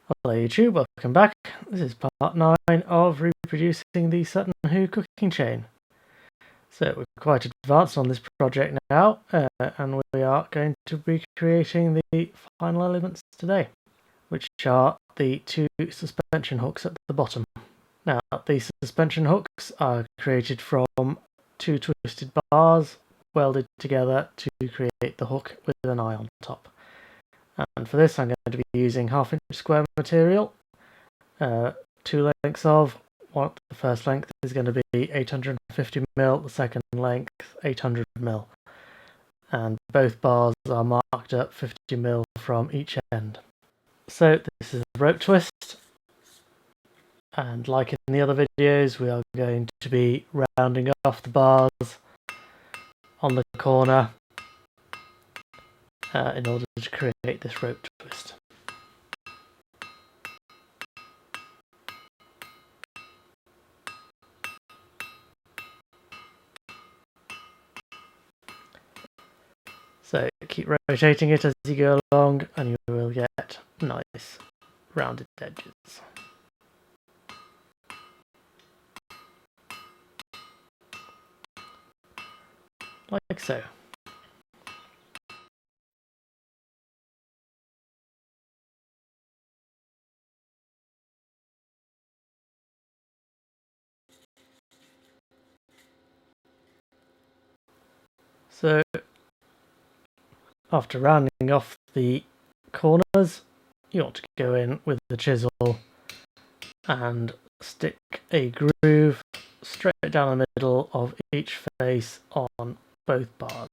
Hello YouTube, welcome back. This is part 9 of reproducing the Sutton Hoo cooking chain. So we're quite advanced on this project now, and we are going to be creating the final elements today, which are the two suspension hooks at the bottom. Now these suspension hooks are created from two twisted bars welded together to create the hook with an eye on top. And for this I'm going to be using 1/2 inch square material, two lengths of. The first length is going to be 850mm, the second length 800mm, and both bars are marked up 50mm from each end. So this is a rope twist, and like in the other videos we are going to be rounding off the bars on the corner in order to create this rope twist. So keep rotating it as you go along and you will get nice rounded edges. Like so. So after rounding off the corners, you want to go in with the chisel and stick a groove straight down the middle of each face on both bars.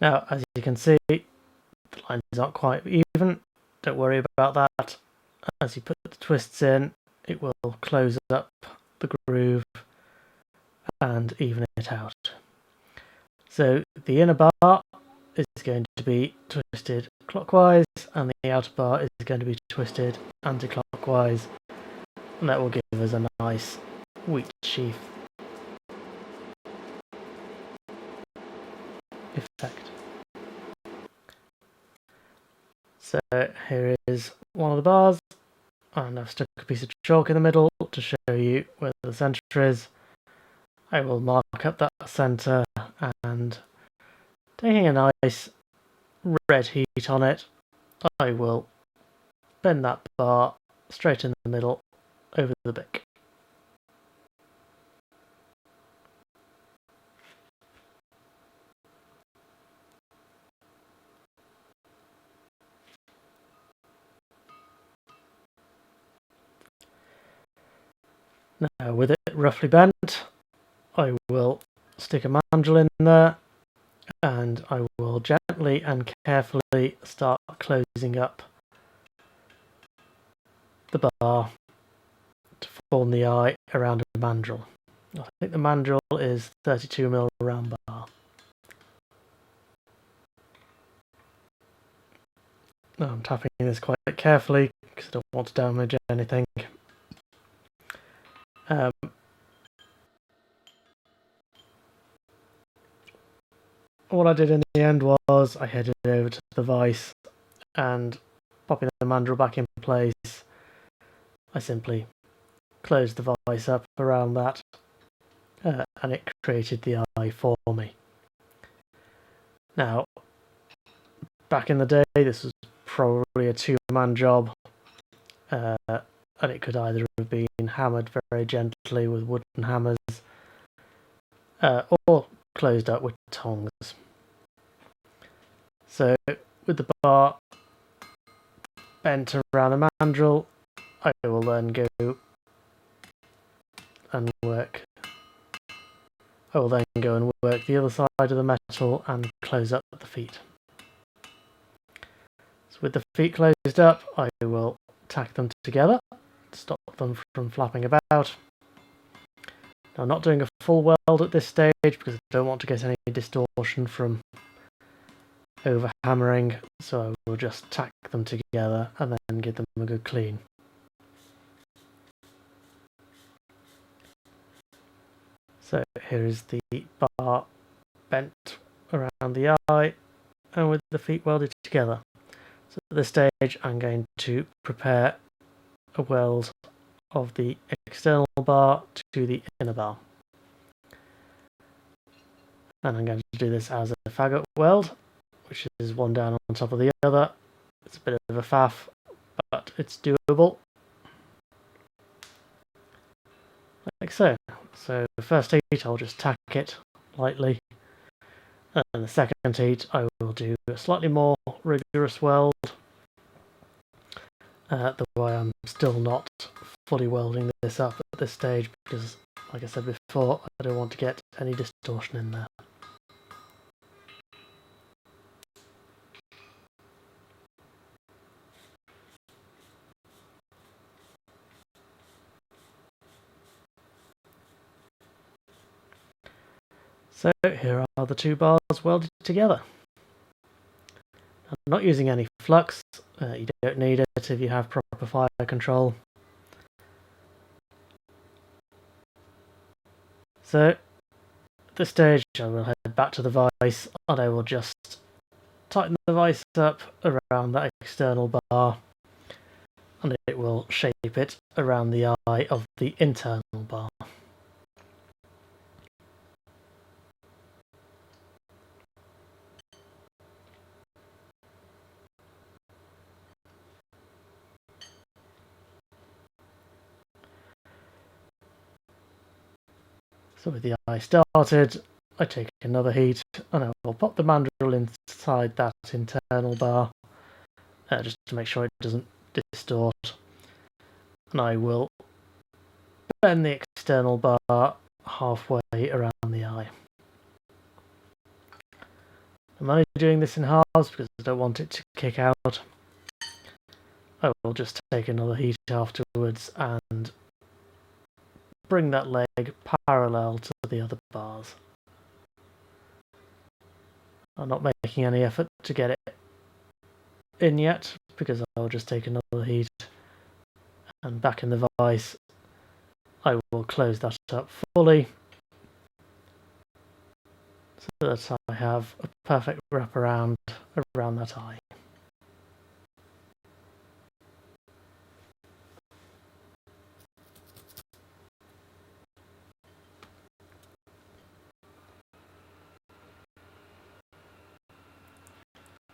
Now, as you can see, the lines aren't quite even. Don't worry about that. As you put the twists in, it will close up the groove and even it out. So the inner bar is going to be twisted clockwise and the outer bar is going to be twisted anti-clockwise, and that will give us a nice wheat sheath effect. So here is one of the bars, and I've stuck a piece of chalk in the middle to show you where the centre is. I will mark up that centre, and taking a nice red heat on it, I will bend that bar straight in the middle over the bick. Now with it roughly bent, I will stick a mandrel in there and I will gently and carefully start closing up the bar to form the eye around a mandrel. I think the mandrel is 32mm round bar. Now I'm tapping this quite carefully because I don't want to damage anything. What I did in the end was I headed over to the vise, and popping the mandrel back in place, I simply closed the vise up around that, and it created the eye for me. Now, back in the day, this was probably a two-man job, and it could either have been hammered very gently with wooden hammers, or closed up with tongs. So with the bar bent around the mandrel, I will then go and work. I will then go and work the other side of the metal and close up the feet. So with the feet closed up, I will tack them together to stop them from flapping about. Now I'm not doing a full weld at this stage because I don't want to get any distortion from over hammering, so I will just tack them together and then give them a good clean. So here is the bar bent around the eye and with the feet welded together. So at this stage I'm going to prepare a weld of the external bar to the inner bar. And I'm going to do this as a faggot weld, which is one down on top of the other. It's a bit of a faff, but it's doable. Like so. So the first heat I'll just tack it lightly, and the second heat I will do a slightly more rigorous weld. The way I'm still not fully welding this up at this stage because, like I said before, I don't want to get any distortion in there. So here are the two bars welded together. I'm not using any flux, you don't need it if you have proper fire control. So at this stage I will head back to the vise and I will just tighten the vise up around that external bar and it will shape it around the eye of the internal bar. So with the eye started, I take another heat and I will pop the mandrel inside that internal bar just to make sure it doesn't distort. And I will bend the external bar halfway around the eye. I'm only doing this in halves because I don't want it to kick out. I will just take another heat afterwards and bring that leg parallel to the other bars. I'm not making any effort to get it in yet because I'll just take another heat and back in the vise I will close that up fully so that I have a perfect wraparound around that eye.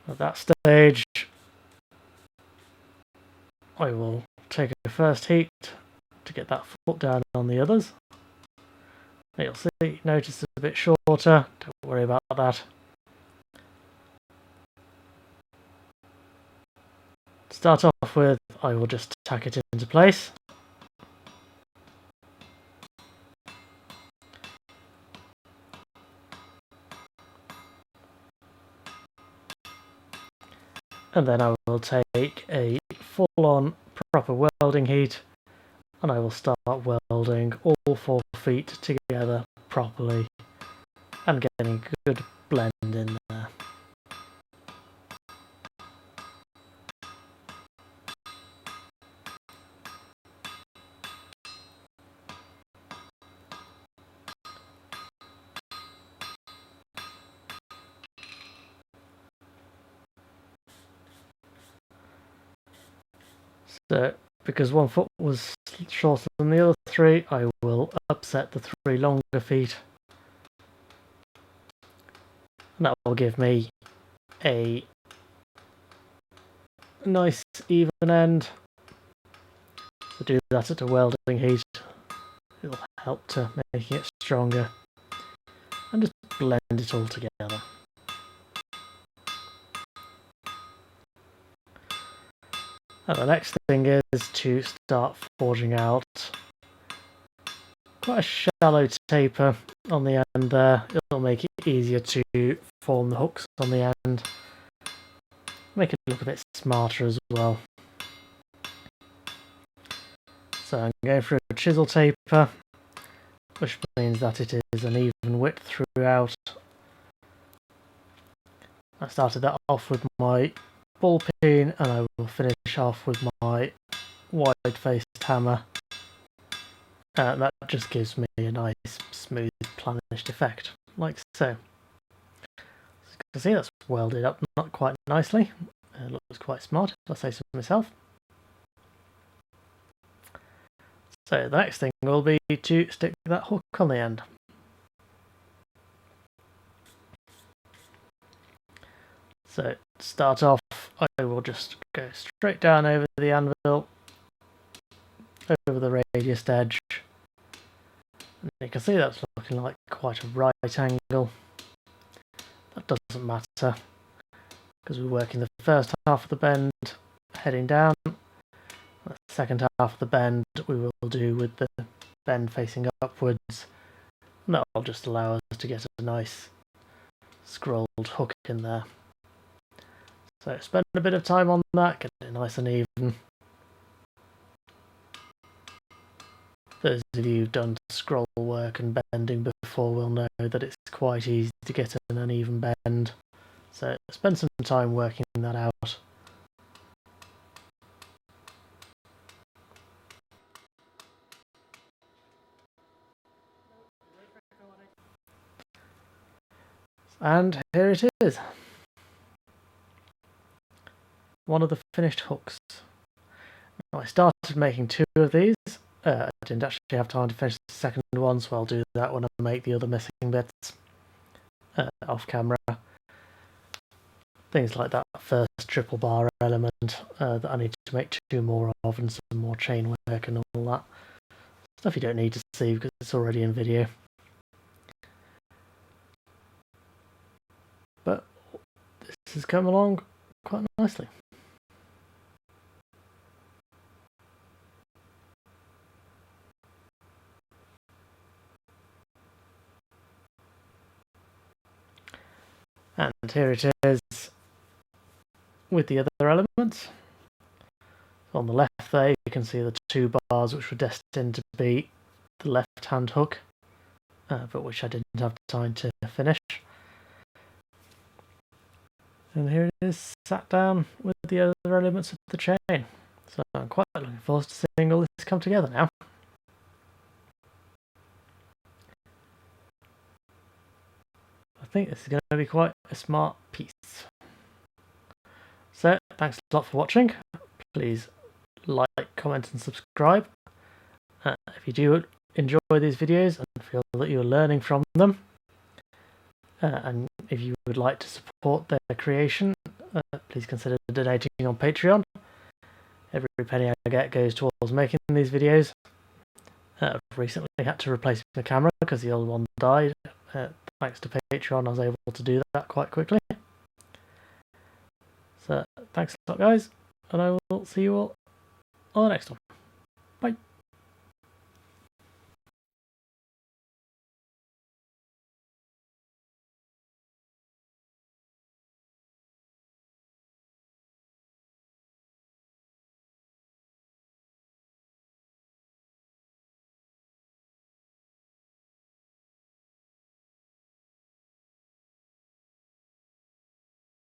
At that stage I will take a first heat to get that foot down on the others. You'll see, notice it's a bit shorter, don't worry about that. To start off with, I will just tack it into place. And then I will take a full-on proper welding heat and I will start welding all 4 feet together properly and getting a good blend in there. So, because one foot was shorter than the other 3, I will upset the 3 longer feet. And that will give me a nice even end. To do that at a welding heat, it'll help to making it stronger. And just blend it all together. And the next thing is to start forging out quite a shallow taper on the end there. It'll make it easier to form the hooks on the end. Make it look a bit smarter as well. So I'm going for a chisel taper, which means that it is an even width throughout. I started that off with my ball peen and I will finish off with my wide-faced hammer. That just gives me a nice, smooth, planished effect, like so. As you can see, that's welded up not quite nicely. It looks quite smart, if I say so myself. So the next thing will be to stick that hook on the end. So to start off, I will just go straight down over the anvil, over the radius edge. And you can see that's looking like quite a right angle. That doesn't matter, because we're working the first half of the bend heading down. The second half of the bend we will do with the bend facing upwards. And that'll just allow us to get a nice scrolled hook in there. So spend a bit of time on that, get it nice and even. Those of you who've done scroll work and bending before will know that it's quite easy to get an uneven bend. So spend some time working that out. And here it is. One of the finished hooks. Now, I started making 2 of these. I didn't actually have time to finish the second one, so I'll do that when I make the other missing bits off camera. Things like that first triple bar element that I need to make 2 more of, and some more chain work and all that. Stuff you don't need to see because it's already in video. But this has come along quite nicely. And here it is with the other elements. So on the left there you can see the 2 bars which were destined to be the left hand hook, but which I didn't have time to finish. And here it is sat down with the other elements of the chain. So I'm quite looking forward to seeing all this come together now. I think this is going to be quite a smart piece. So thanks a lot for watching. Please like, comment and subscribe. If you do enjoy these videos and feel that you're learning from them, and if you would like to support their creation, please consider donating on Patreon. Every penny I get goes towards making these videos. I've recently had to replace my camera because the old one died. Thanks to Patreon I was able to do that quite quickly. So thanks a lot guys, and I will see you all on the next one. Bye.